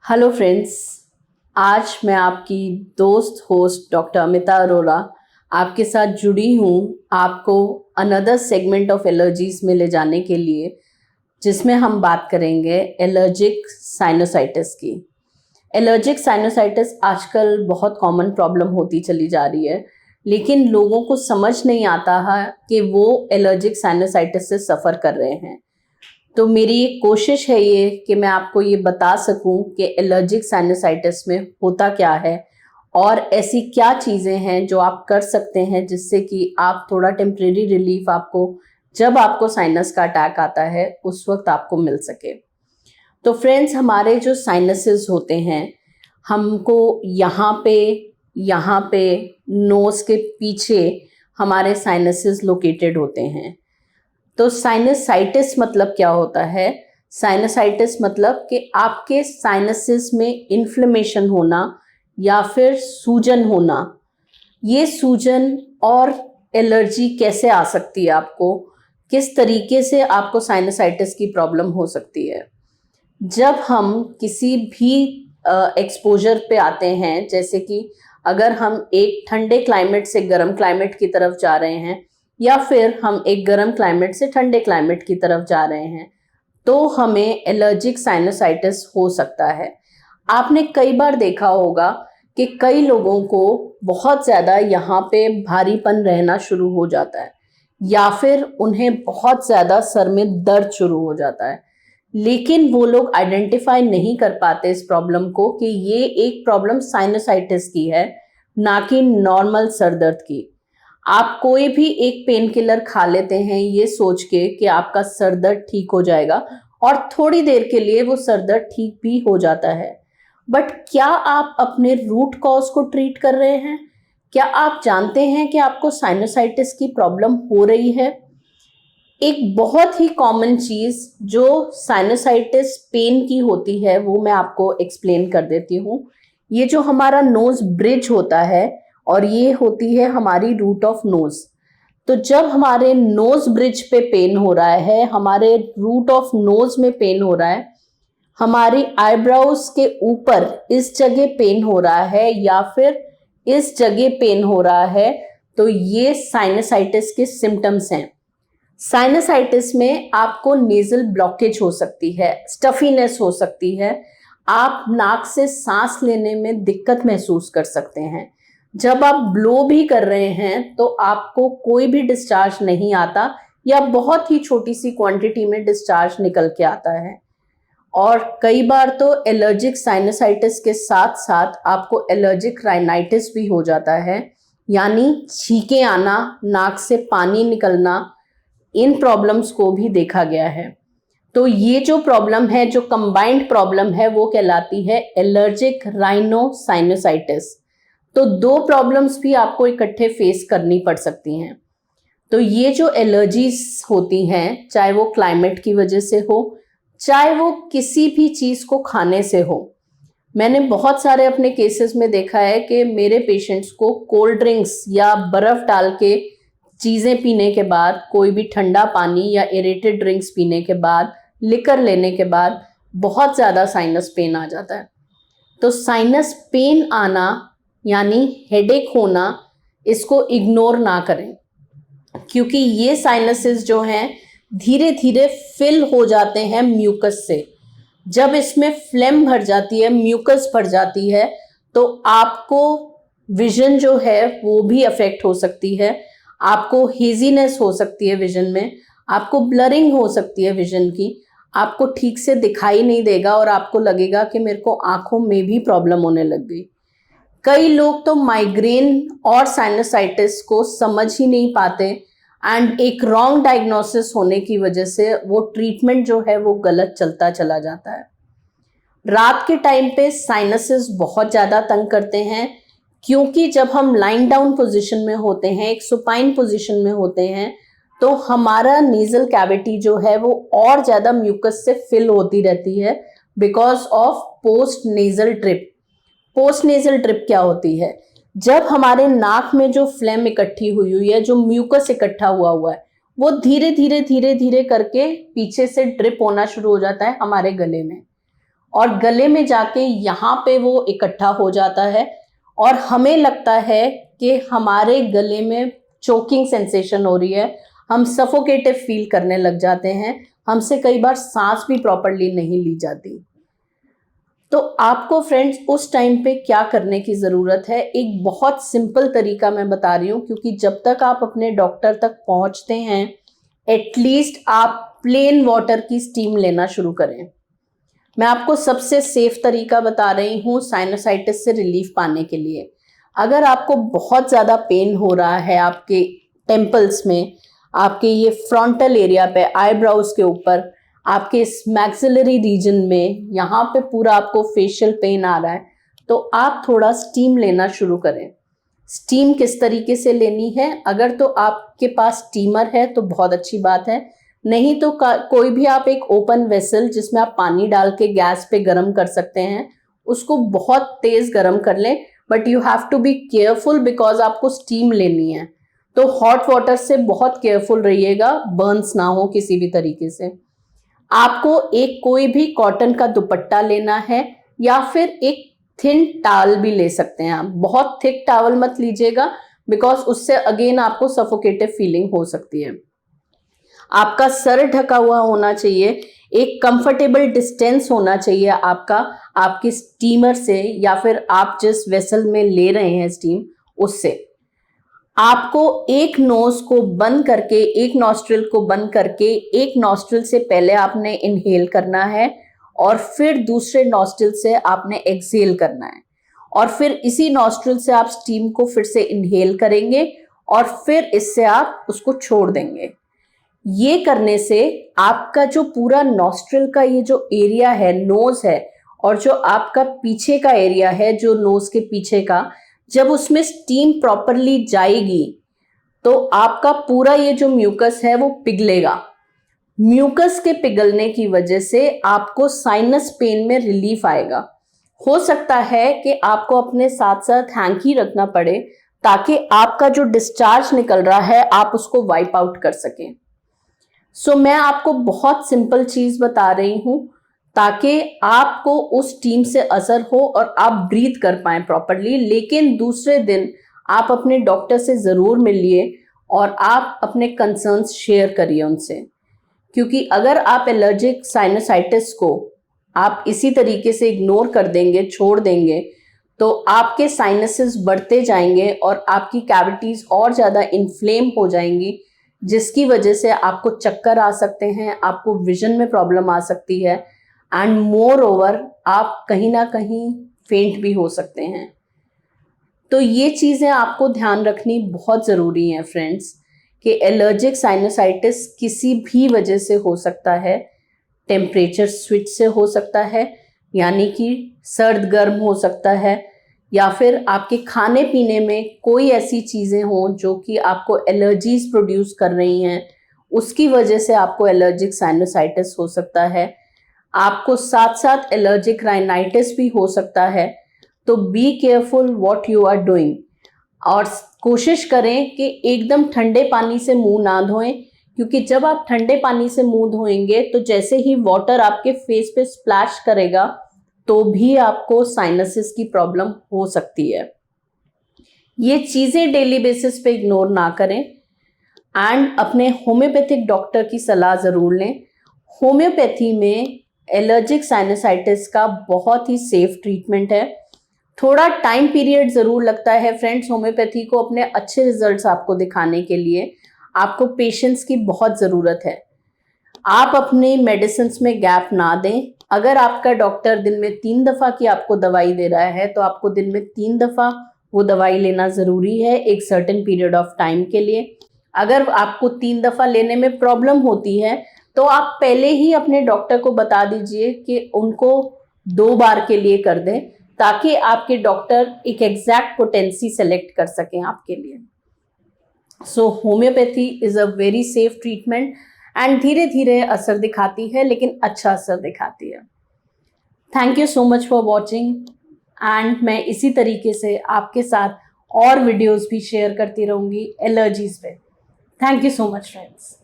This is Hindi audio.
Hello friends. आज मैं आपकी दोस्त होस्ट डॉक्टर अमिता अरोरा आपके साथ जुड़ी हूँ आपको अनदर सेगमेंट ऑफ एलर्जीज में ले जाने के लिए, जिसमें हम बात करेंगे एलर्जिक साइनोसाइटिस की। एलर्जिक साइनोसाइटिस आजकल बहुत कॉमन प्रॉब्लम होती चली जा रही है, लेकिन लोगों को समझ नहीं आता है कि वो एलर्जिक साइनोसाइटिस से सफ़र कर रहे हैं। तो मेरी एक कोशिश है ये कि मैं आपको ये बता सकूं कि एलर्जिक साइनोसाइटिस में होता क्या है और ऐसी क्या चीज़ें हैं जो आप कर सकते हैं जिससे कि आप थोड़ा टेम्परेरी रिलीफ आपको जब आपको साइनस का अटैक आता है उस वक्त आपको मिल सके। तो फ्रेंड्स, हमारे जो साइनसेस होते हैं, हमको यहाँ पे नोज़ के पीछे हमारे साइनसेस लोकेटेड होते हैं। तो साइनसाइटिस मतलब क्या होता है? साइनसाइटिस मतलब कि आपके साइनसेस में इन्फ्लेमेशन होना या फिर सूजन होना। ये सूजन और एलर्जी कैसे आ सकती है आपको, किस तरीके से आपको साइनसाइटिस की प्रॉब्लम हो सकती है? जब हम किसी भी एक्सपोजर पे आते हैं, जैसे कि अगर हम एक ठंडे क्लाइमेट से गर्म क्लाइमेट की तरफ जा रहे हैं या फिर हम एक गर्म क्लाइमेट से ठंडे क्लाइमेट की तरफ जा रहे हैं, तो हमें एलर्जिक साइनोसाइटिस हो सकता है। आपने कई बार देखा होगा कि कई लोगों को बहुत ज़्यादा यहाँ पे भारीपन रहना शुरू हो जाता है या फिर उन्हें बहुत ज़्यादा सर में दर्द शुरू हो जाता है, लेकिन वो लोग आइडेंटिफाई नहीं कर पाते इस प्रॉब्लम को कि ये एक प्रॉब्लम साइनोसाइटिस की है, ना कि नॉर्मल सर दर्द की। आप कोई भी एक पेन किलर खा लेते हैं ये सोच के कि आपका सर दर्द ठीक हो जाएगा, और थोड़ी देर के लिए वो सर दर्द ठीक भी हो जाता है, बट क्या आप अपने रूट कॉज को ट्रीट कर रहे हैं? क्या आप जानते हैं कि आपको साइनोसाइटिस की प्रॉब्लम हो रही है? एक बहुत ही कॉमन चीज़ जो साइनोसाइटिस पेन की होती है वो मैं आपको एक्सप्लेन कर देती हूँ। ये जो हमारा नोज ब्रिज होता है और ये होती है हमारी रूट ऑफ नोज। तो जब हमारे नोज ब्रिज पे पेन हो रहा है, हमारे रूट ऑफ नोज में पेन हो रहा है, हमारी आईब्रोज के ऊपर इस जगह पेन हो रहा है या फिर इस जगह पेन हो रहा है, तो ये साइनोसाइटिस के सिम्टम्स हैं। साइनसाइटिस में आपको नेजल ब्लॉकेज हो सकती है, स्टफीनेस हो सकती है, आप नाक से सांस लेने में दिक्कत महसूस कर सकते हैं। जब आप ब्लो भी कर रहे हैं तो आपको कोई भी डिस्चार्ज नहीं आता या बहुत ही छोटी सी क्वांटिटी में डिस्चार्ज निकल के आता है। और कई बार तो एलर्जिक साइनसाइटिस के साथ साथ आपको एलर्जिक राइनाइटिस भी हो जाता है, यानी छींके आना, नाक से पानी निकलना। इन प्रॉब्लम्स को भी देखा गया है। तो ये जो प्रॉब्लम है, जो कंबाइंड प्रॉब्लम है, वो कहलाती है एलर्जिक राइनोसाइनोसाइटिस। तो दो प्रॉब्लम्स भी आपको इकट्ठे फेस करनी पड़ सकती हैं। तो ये जो एलर्जीज होती हैं, चाहे वो क्लाइमेट की वजह से हो, चाहे वो किसी भी चीज़ को खाने से हो। मैंने बहुत सारे अपने केसेस में देखा है कि मेरे पेशेंट्स को कोल्ड ड्रिंक्स या बर्फ़ डाल के चीज़ें पीने के बाद, कोई भी ठंडा पानी या एरेटेड ड्रिंक्स पीने के बाद, लिकर लेने के बाद बहुत ज़्यादा साइनस पेन आ जाता है। तो साइनस पेन आना यानी हेडेक होना, इसको इग्नोर ना करें, क्योंकि ये साइनसेस जो हैं धीरे धीरे फिल हो जाते हैं म्यूकस से। जब इसमें फ्लेम भर जाती है, म्यूकस भर जाती है, तो आपको विजन जो है वो भी अफेक्ट हो सकती है, आपको हेजीनेस हो सकती है विजन में, आपको ब्लरिंग हो सकती है विजन की, आपको ठीक से दिखाई नहीं देगा और आपको लगेगा कि मेरे को आंखों में भी प्रॉब्लम होने लग गई। कई लोग तो माइग्रेन और साइनसाइटिस को समझ ही नहीं पाते एंड एक रॉन्ग डायग्नोसिस होने की वजह से वो ट्रीटमेंट जो है वो गलत चलता चला जाता है। रात के टाइम पे साइनसेस बहुत ज़्यादा तंग करते हैं, क्योंकि जब हम लाइन डाउन पोजीशन में होते हैं, एक सुपाइन पोजीशन में होते हैं, तो हमारा नेजल कैविटी जो है वो और ज़्यादा म्यूकस से फिल होती रहती है because of post nasal drip. Post nasal drip क्या होती है? जब हमारे नाक में जो फ्लेम इकट्ठी हुई है, जो म्यूकस इकट्ठा हुआ है, वो धीरे धीरे करके पीछे से ड्रिप होना शुरू हो जाता है हमारे गले में, और गले में जाके यहाँ पे वो इकट्ठा हो जाता है और हमें लगता है कि हमारे गले में चोकिंग सेंसेशन हो रही है, हम सफोकेटिव फील करने लग जाते हैं, हमसे कई बार सांस भी प्रॉपरली नहीं ली जाती। तो आपको फ्रेंड्स उस टाइम पे क्या करने की ज़रूरत है, एक बहुत सिंपल तरीका मैं बता रही हूँ, क्योंकि जब तक आप अपने डॉक्टर तक पहुँचते हैं एटलीस्ट आप प्लेन वाटर की स्टीम लेना शुरू करें। मैं आपको सबसे सेफ तरीका बता रही हूँ साइनसाइटिस से रिलीफ पाने के लिए। अगर आपको बहुत ज़्यादा पेन हो रहा है आपके टेम्पल्स में, आपके ये फ्रंटल एरिया पे, आईब्राउज के ऊपर, आपके इस मैक्सिलरी रीजन में, यहाँ पे पूरा आपको फेशियल पेन आ रहा है, तो आप थोड़ा स्टीम लेना शुरू करें। स्टीम किस तरीके से लेनी है, अगर तो आपके पास स्टीमर है तो बहुत अच्छी बात है, नहीं तो कोई भी आप एक ओपन वेसल जिसमें आप पानी डाल के गैस पे गर्म कर सकते हैं, उसको बहुत तेज गर्म कर लें, but you have to be careful because आपको स्टीम लेनी है। तो हॉट वाटर से बहुत केयरफुल रहिएगा, बर्न्स ना हो किसी भी तरीके से। आपको एक कोई भी कॉटन का दुपट्टा लेना है या फिर एक थिन टॉवल भी ले सकते हैं आप। बहुत थिक टॉवल मत लीजिएगा बिकॉज उससे अगेन आपको सफोकेटिव फीलिंग हो सकती है। आपका सर ढका हुआ होना चाहिए, एक कंफर्टेबल डिस्टेंस होना चाहिए आपका आपकी स्टीमर से या फिर आप जिस वेसल में ले रहे हैं स्टीम उससे। आपको एक नोज को बंद करके, एक नॉस्ट्रिल को बंद करके, एक नॉस्ट्रिल से पहले आपने इनहेल करना है और फिर दूसरे नॉस्ट्रिल से आपने एक्सहेल करना है और फिर इसी नॉस्ट्रिल से आप स्टीम को फिर से इनहेल करेंगे और फिर इससे आप उसको छोड़ देंगे। ये करने से आपका जो पूरा नॉस्ट्रिल का ये जो एरिया है, नोज है, और जो आपका पीछे का एरिया है जो नोज के पीछे का, जब उसमें स्टीम प्रॉपरली जाएगी तो आपका पूरा ये जो म्यूकस है वो पिघलेगा। म्यूकस के पिघलने की वजह से आपको साइनस पेन में रिलीफ आएगा। हो सकता है कि आपको अपने साथ साथ हैंकी रखना पड़े ताकि आपका जो डिस्चार्ज निकल रहा है आप उसको वाइप आउट कर सकें। सो मैं आपको बहुत सिंपल चीज बता रही हूं ताकि आपको उस टीम से असर हो और आप ब्रीथ कर पाएं प्रॉपरली। लेकिन दूसरे दिन आप अपने डॉक्टर से ज़रूर मिलिए और आप अपने कंसर्न्स शेयर करिए उनसे, क्योंकि अगर आप एलर्जिक साइनसाइटिस को आप इसी तरीके से इग्नोर कर देंगे, छोड़ देंगे, तो आपके साइनसेस बढ़ते जाएंगे और आपकी कैविटीज़ और ज़्यादा इन्फ्लेम हो जाएंगी, जिसकी वजह से आपको चक्कर आ सकते हैं, आपको विजन में प्रॉब्लम आ सकती है एंड मोर ओवर आप कहीं ना कहीं फेंट भी हो सकते हैं। तो ये चीज़ें आपको ध्यान रखनी बहुत ज़रूरी है फ्रेंड्स कि एलर्जिक साइनसाइटिस किसी भी वजह से हो सकता है। टेम्परेचर स्विच से हो सकता है, यानी कि सर्द गर्म हो सकता है, या फिर आपके खाने पीने में कोई ऐसी चीज़ें हों जो कि आपको एलर्जीज प्रोड्यूस कर रही हैं, उसकी वजह से आपको एलर्जिक साइनसाइटिस हो सकता है। आपको साथ साथ एलर्जिक राइनाइटिस भी हो सकता है। तो be careful what you are doing और कोशिश करें कि एकदम ठंडे पानी से मुंह ना धोएं, क्योंकि जब आप ठंडे पानी से मुंह धोएंगे तो जैसे ही वाटर आपके फेस पे स्प्लैश करेगा तो भी आपको साइनसिस की प्रॉब्लम हो सकती है। ये चीज़ें डेली बेसिस पे इग्नोर ना करें एंड अपने होम्योपैथिक डॉक्टर की सलाह ज़रूर लें। होम्योपैथी में एलर्जिक साइनसाइटिस का बहुत ही सेफ ट्रीटमेंट है। थोड़ा टाइम पीरियड ज़रूर लगता है फ्रेंड्स होम्योपैथी को अपने अच्छे रिजल्ट्स आपको दिखाने के लिए। आपको पेशेंस की बहुत ज़रूरत है। आप अपने मेडिसिन में गैप ना दें। अगर आपका डॉक्टर दिन में 3 दफ़ा की आपको दवाई दे रहा है तो आपको दिन में 3 दफ़ा वो दवाई लेना ज़रूरी है एक सर्टेन पीरियड ऑफ टाइम के लिए। अगर आपको 3 दफ़ा लेने में प्रॉब्लम होती है तो आप पहले ही अपने डॉक्टर को बता दीजिए कि उनको 2 बार के लिए कर दें, ताकि आपके डॉक्टर एक एग्जैक्ट पोटेंसी सेलेक्ट कर सकें आपके लिए। So homeopathy is a very safe treatment and धीरे धीरे असर दिखाती है, लेकिन अच्छा असर दिखाती है। Thank you so much for watching and मैं इसी तरीके से आपके साथ और वीडियोस भी शेयर करती रहूँगी एलर्जीज़ पे। Thank you so much friends.